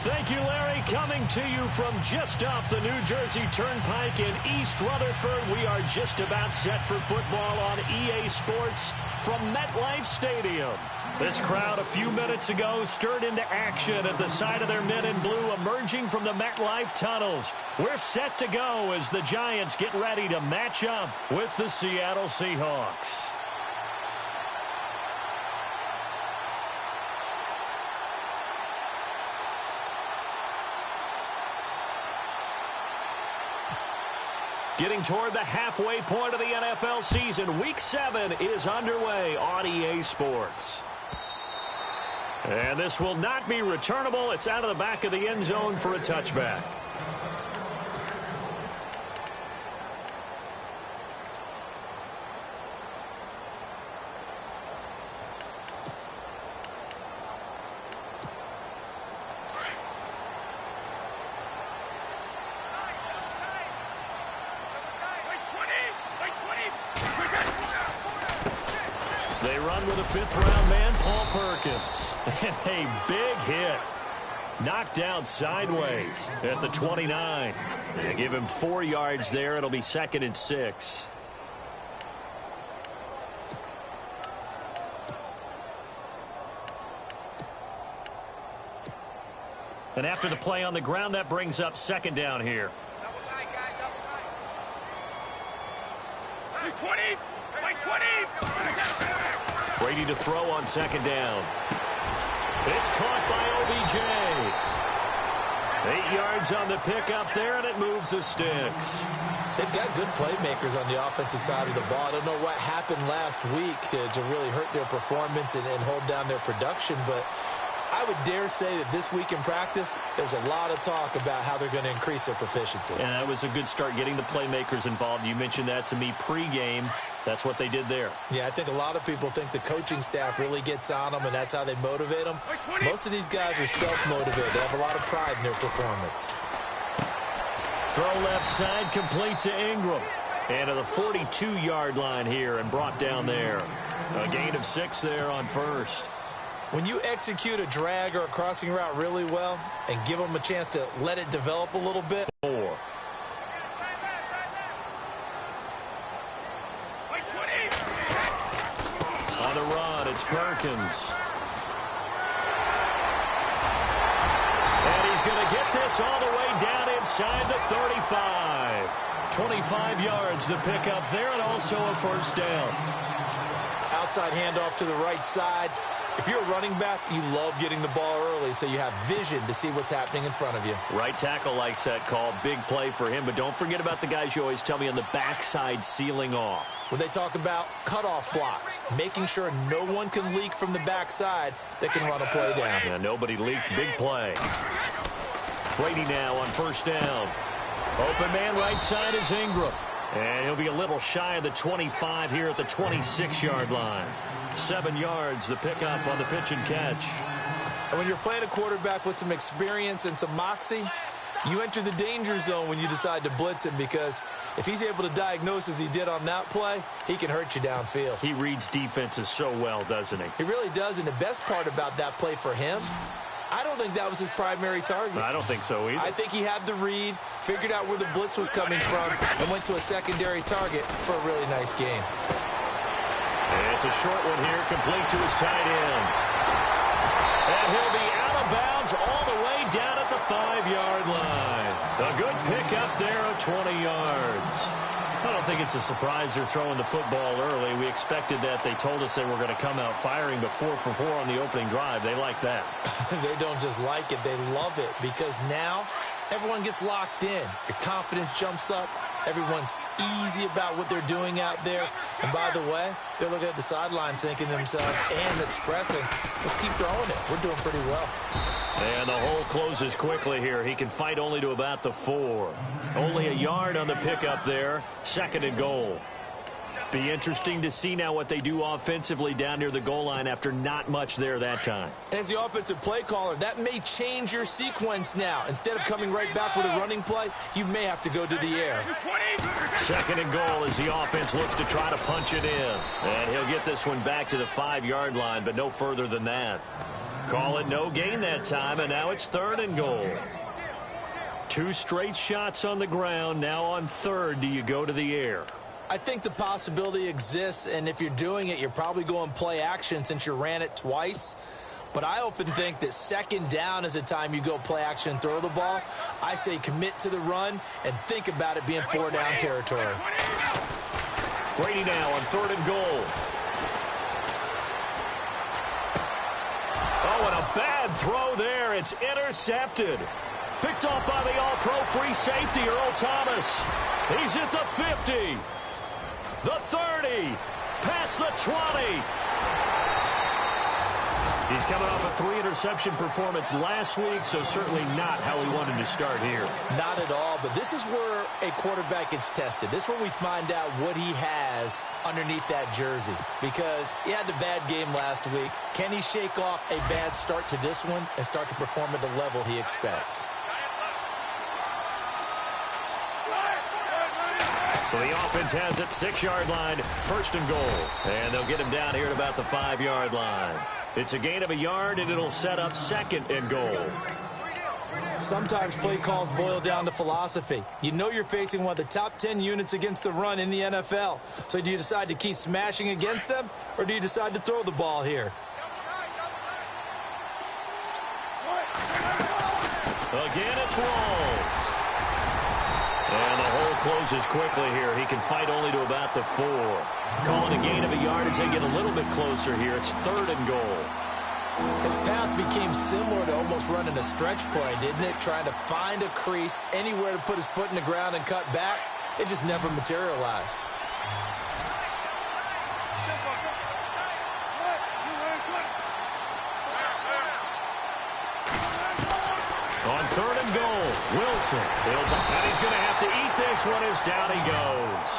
Thank you, Larry. Coming to you from just off the New Jersey Turnpike in East Rutherford. We are just about set for football on EA Sports from MetLife Stadium. This crowd a few minutes ago stirred into action at the side of their men in blue emerging from the MetLife tunnels. We're set to go as the Giants get ready to match up with the Seattle Seahawks. Getting toward the halfway point of the NFL season, Week 7 is underway on EA Sports. And this will not be returnable. It's out of the back of the end zone for a touchback. They run with a fifth-round man, Paul Perkins. And a big hit. Knocked down sideways at the 29. They give him 4 yards there. It'll be 2nd and 6. And after the play on the ground, that brings up 2nd down here. Brady to throw on 2nd down. It's caught by OBJ. 8 yards on the pickup there, and it moves the sticks. They've got good playmakers on the offensive side of the ball. I don't know what happened last week to really hurt their performance and hold down their production, but I would dare say that this week in practice, there's a lot of talk about how they're going to increase their proficiency. And that was a good start, getting the playmakers involved. You mentioned that to me pregame. That's what they did there. Yeah, I think a lot of people think the coaching staff really gets on them, and that's how they motivate them. Most of these guys are self-motivated. They have a lot of pride in their performance. Throw left side, complete to Ingram. And to the 42-yard line here and brought down there. A gain of 6 there on first. When you execute a drag or a crossing route really well and give them a chance to let it develop a little bit. 4. On the run, it's Perkins. And he's going to get this all the way down inside the 35. 25 yards to pick up there, and also a first down. Outside handoff to the right side. If you're a running back, you love getting the ball early so you have vision to see what's happening in front of you. Right tackle likes that call. Big play for him. But don't forget about the guys you always tell me on the backside sealing off. When they talk about cutoff blocks, making sure no one can leak from the backside that can run a play down. Yeah, nobody leaked. Big play. Brady now on first down. Open man right side is Ingram. And he'll be a little shy of the 25 here at the 26-yard line. 7 yards, the pickup on the pitch and catch. And when you're playing a quarterback with some experience and some moxie, you enter the danger zone when you decide to blitz him, because if he's able to diagnose as he did on that play, he can hurt you downfield. He reads defenses so well, doesn't he? He really does, and the best part about that play for him, I don't think that was his primary target. I don't think so either. I think he had the read, figured out where the blitz was coming from, and went to a secondary target for a really nice game. And it's a short one here, complete to his tight end. And he'll be out of bounds all the way down at the 5-yard line. A good pickup there of 20 yards. I don't think it's a surprise they're throwing the football early. We expected that. They told us they were going to come out firing, but 4 for 4 on the opening drive. They like that. They don't just like it, they love it, because now everyone gets locked in. Your confidence jumps up. Everyone's easy about what they're doing out there. And by the way, they're looking at the sideline thinking to themselves and expressing, let's keep throwing it. We're doing pretty well. And the hole closes quickly here. He can fight only to about the 4. Only a yard on the pickup there. 2nd and goal. Be interesting to see now what they do offensively down near the goal line after not much there that time. As the offensive play caller, that may change your sequence now. Instead of coming right back with a running play, you may have to go to the air. 2nd and goal as the offense looks to try to punch it in. And he'll get this one back to the 5-yard line, but no further than that. Call it no gain that time, and now it's 3rd and goal. 2 straight shots on the ground. Now on 3rd, do you go to the air? I think the possibility exists, and if you're doing it, you're probably going play action since you ran it twice. But I often think that 2nd down is the time you go play action and throw the ball. I say commit to the run and think about it being 4-down territory. Brady now on 3rd and goal. Oh, and a bad throw there. It's intercepted. Picked off by the all-pro free safety, Earl Thomas. He's at the 50. The 30. Past the 20. He's coming off a 3-interception performance last week, so certainly not how he wanted to start here. Not at all, but this is where a quarterback gets tested. This is where we find out what he has underneath that jersey, because he had a bad game last week. Can he shake off a bad start to this one and start to perform at the level he expects? So the offense has it, 6-yard line, 1st and goal. And they'll get him down here at about the 5-yard line. It's a gain of a yard, and it'll set up 2nd and goal. Sometimes play calls boil down to philosophy. You know you're facing one of the top 10 units against the run in the NFL. So do you decide to keep smashing against them, or do you decide to throw the ball here? Again, it's Rawls. And the hole closes quickly here. He can fight only to about the 4. Calling a gain of a yard as they get a little bit closer here. It's 3rd and goal. His path became similar to almost running a stretch play, didn't it? Trying to find a crease, anywhere to put his foot in the ground and cut back. It just never materialized. On 3rd and goal, Wilson. And he's going to have to eat this one as down he goes.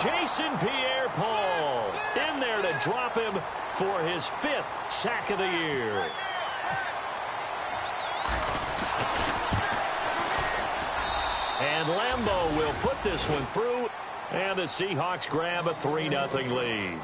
Jason Pierre-Paul in there to drop him for his 5th sack of the year. And Lambeau will put this one through, and the Seahawks grab a 3-0 lead.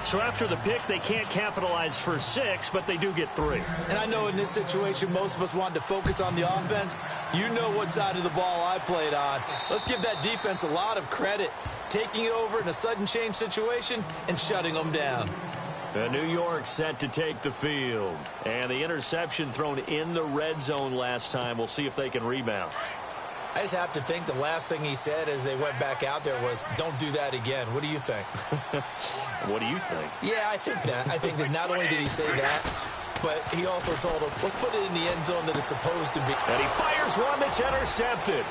So after the pick, they can't capitalize for 6, but they do get 3. And I know in this situation, most of us wanted to focus on the offense. You know what side of the ball I played on. Let's give that defense a lot of credit, taking it over in a sudden change situation and shutting them down. New York set to take the field. And the interception thrown in the red zone last time. We'll see if they can rebound. I just have to think the last thing he said as they went back out there was, don't do that again. What do you think? What do you think? Yeah, I think that. I think that not only did he say that, but he also told him, let's put it in the end zone that it's supposed to be. And he fires one that's intercepted.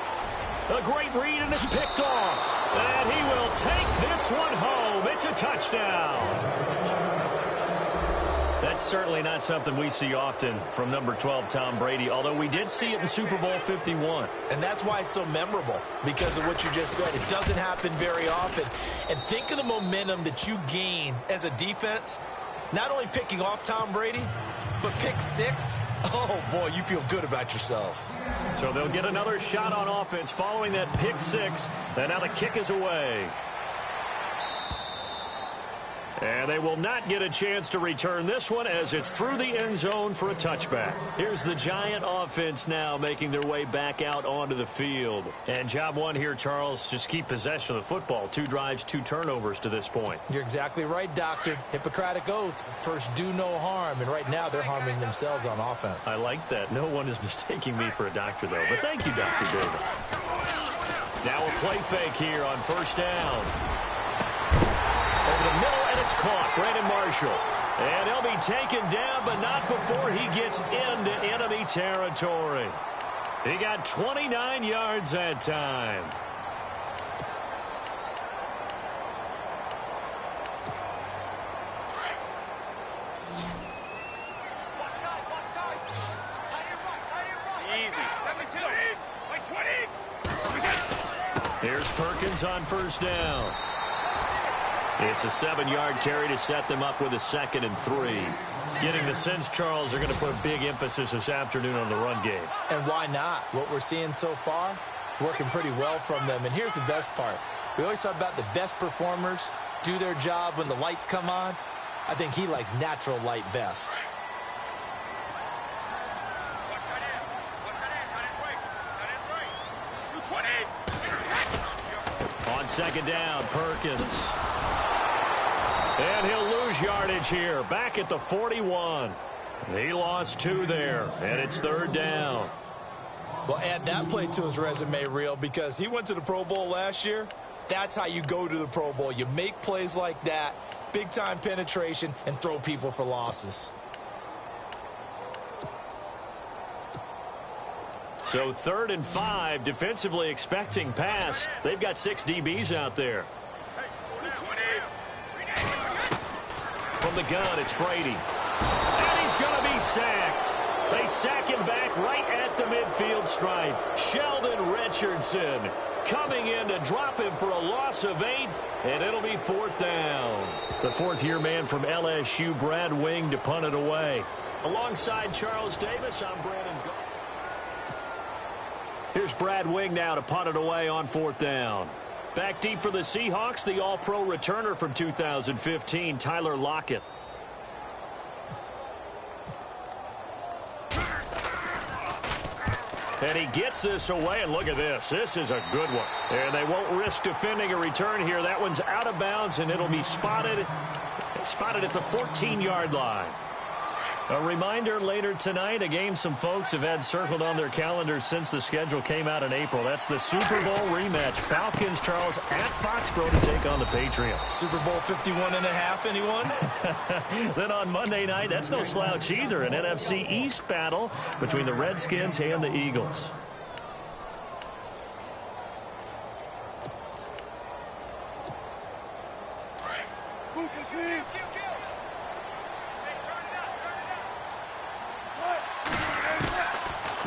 A great read, and it's picked off. And he will take this one home. It's a touchdown. That's certainly not something we see often from number 12, Tom Brady, although we did see it in Super Bowl 51. And that's why it's so memorable, because of what you just said. It doesn't happen very often. And think of the momentum that you gain as a defense, not only picking off Tom Brady, but pick 6. Oh, boy, you feel good about yourselves. So they'll get another shot on offense following that pick 6, and now the kick is away. And they will not get a chance to return this one as it's through the end zone for a touchback. Here's the Giant offense now making their way back out onto the field. And job one here, Charles, just keep possession of the football. 2 drives, 2 turnovers to this point. You're exactly right, Doctor. Hippocratic oath. First, do no harm. And right now, they're harming themselves on offense. I like that. No one is mistaking me for a doctor, though. But thank you, Dr. Davis. Now a play fake here on 1st down. Over the middle, and it's caught. Brandon Marshall. And he'll be taken down, but not before he gets into enemy territory. He got 29 yards that time. Here's Perkins on 1st down. It's a 7-yard carry to set them up with a 2nd and 3. Getting the sense, Charles, they're going to put a big emphasis this afternoon on the run game. And why not? What we're seeing so far is working pretty well from them. And here's the best part. We always talk about the best performers do their job when the lights come on. I think he likes natural light best. second down, Perkins. And he'll lose yardage here, back at the 41. He lost 2 there, and it's third down. Well, add that play to his resume reel because he went to the Pro Bowl last year. That's how you go to the Pro Bowl. You make plays like that, big-time penetration, and throw people for losses. So 3rd and 5, defensively expecting pass. They've got 6 DBs out there. From the gun, it's Brady. And he's going to be sacked. They sack him back right at the midfield stripe. Sheldon Richardson coming in to drop him for a loss of 8, and it'll be 4th down. The 4th-year man from LSU, Brad Wing, to punt it away. Alongside Charles Davis, I'm Brandon Goff. Here's Brad Wing now to punt it away on 4th down. Back deep for the Seahawks, the All-Pro returner from 2015, Tyler Lockett. And he gets this away, and look at this. This is a good one. And they won't risk defending a return here. That one's out of bounds, and it'll be spotted at the 14-yard line. A reminder later tonight, a game some folks have had circled on their calendars since the schedule came out in April. That's the Super Bowl rematch. Falcons, Charles, at Foxborough to take on the Patriots. Super Bowl 51.5, anyone? Then on Monday night, that's no slouch either. An NFC East battle between the Redskins and the Eagles.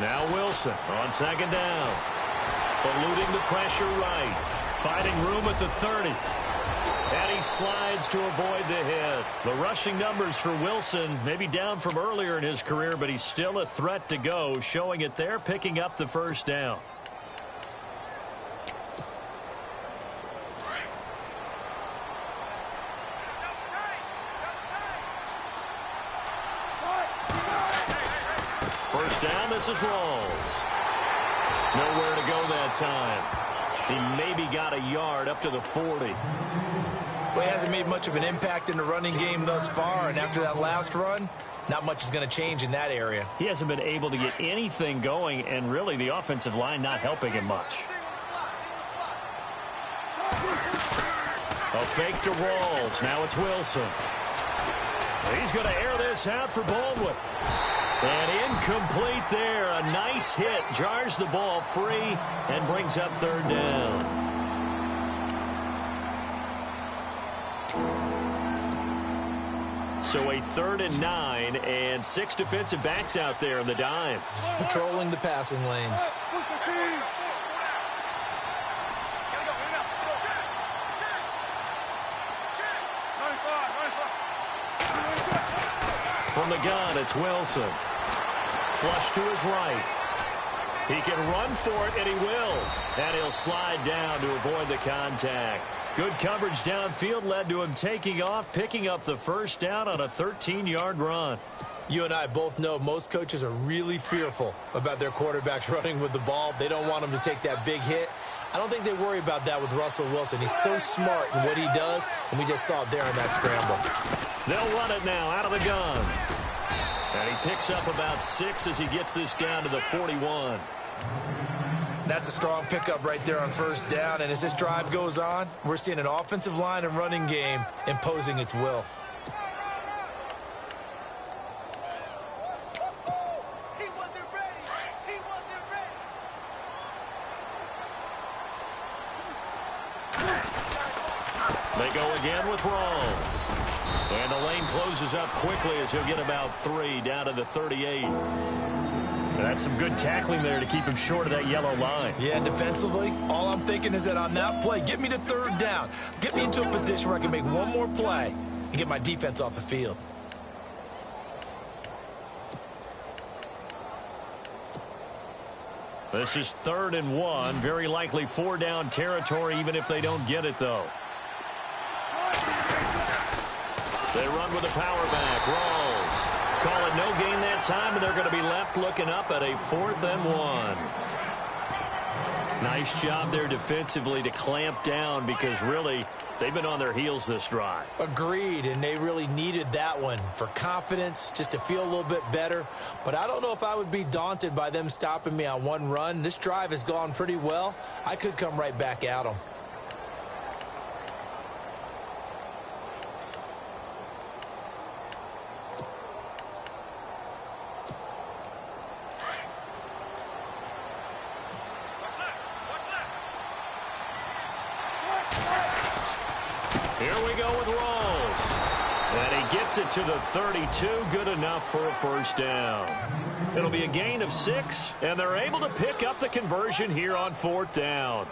Now Wilson on 2nd down. Eluding the pressure right. Finding room at the 30. And he slides to avoid the hit. The rushing numbers for Wilson maybe down from earlier in his career, but he's still a threat to go, showing it there, picking up the 1st down. First down, this is Rawls. Nowhere to go that time. He maybe got a yard up to the 40. Well, he hasn't made much of an impact in the running game thus far, and after that last run, not much is going to change in that area. He hasn't been able to get anything going, and really the offensive line not helping him much. A fake to Rawls. Now it's Wilson. He's going to air this out for Baldwin. And incomplete there. A nice hit. Jars the ball free and brings up 3rd down. So a 3rd and 9 and 6 defensive backs out there in the dime. Patrolling the passing lanes. From the gun, it's Wilson. Flush to his right. He can run for it, and he will. And he'll slide down to avoid the contact. Good coverage downfield led to him taking off, picking up the 1st down on a 13-yard run. You and I both know most coaches are really fearful about their quarterbacks running with the ball. They don't want them to take that big hit. I don't think they worry about that with Russell Wilson. He's so smart in what he does, and we just saw it there in that scramble. They'll run it now out of the gun. And he picks up about 6 as he gets this down to the 41. That's a strong pickup right there on 1st down, and as this drive goes on, we're seeing an offensive line and running game imposing its will. They go again with Rawls. And the lane closes up quickly as he'll get about 3 down to the 38. And that's some good tackling there to keep him short of that yellow line. Yeah, defensively, all I'm thinking is that on that play, get me to 3rd down. Get me into a position where I can make one more play and get my defense off the field. This is 3rd and 1. Very likely 4-down territory, even if they don't get it, though. They run with a power back. Rawls. Call it no gain that time, and they're going to be left looking up at a 4th and 1. Nice job there defensively to clamp down because really they've been on their heels this drive. Agreed, and they really needed that one for confidence, just to feel a little bit better. But I don't know if I would be daunted by them stopping me on one run. This drive has gone pretty well. I could come right back at them. Here we go with Rolls. And he gets it to the 32. Good enough for a first down. It'll be a gain of 6, and they're able to pick up the conversion here on 4th down.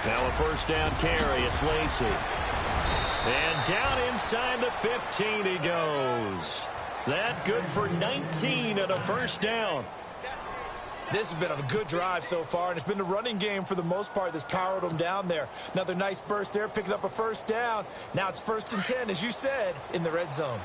Now a first down carry. It's Lacey. And down inside the 15 he goes. That good for 19 and a first down. This has been a good drive so far, and it's been the running game for the most part that's powered them down there. Another nice burst there, picking up a first down. Now it's 1st and 10, as you said, in the red zone.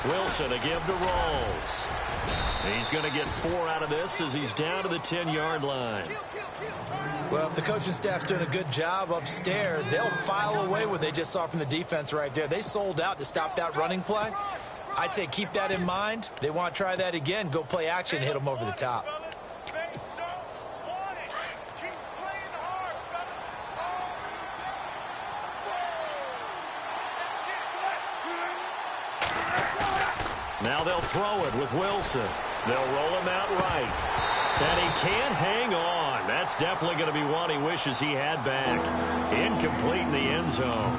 Wilson to give to Rolls. He's going to get 4 out of this as he's down to the 10-yard line. Well, if the coaching staff's doing a good job upstairs, they'll file away what they just saw from the defense right there. They sold out to stop that running play. I'd say keep that in mind. They want to try that again. Go play action, hit them over the top. Now they'll throw it with Wilson. They'll roll him out right. And he can't hang on. That's definitely going to be one he wishes he had back. Incomplete in the end zone.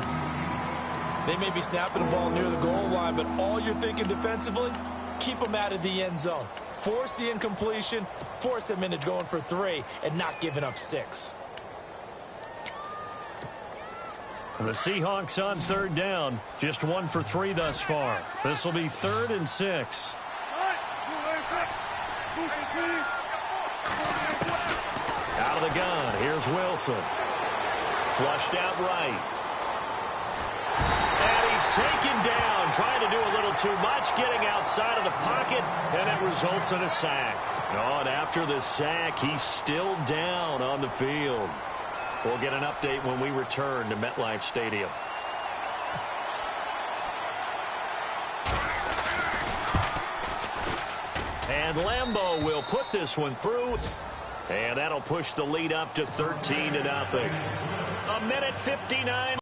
They may be snapping the ball near the goal line, but all you're thinking defensively, keep them out of the end zone. Force the incompletion, force them into going for 3, and not giving up 6. The Seahawks on 3rd down, just 1 for 3 thus far. This will be 3rd and 6. Out of the gun, here's Wilson. Flushed out right. And he's taken down, trying to do a little too much, getting outside of the pocket, and it results in a sack. Oh, and after the sack, he's still down on the field. We'll get an update when we return to MetLife Stadium. And Lambeau will put this one through. And that'll push the lead up to 13-0. 1:59.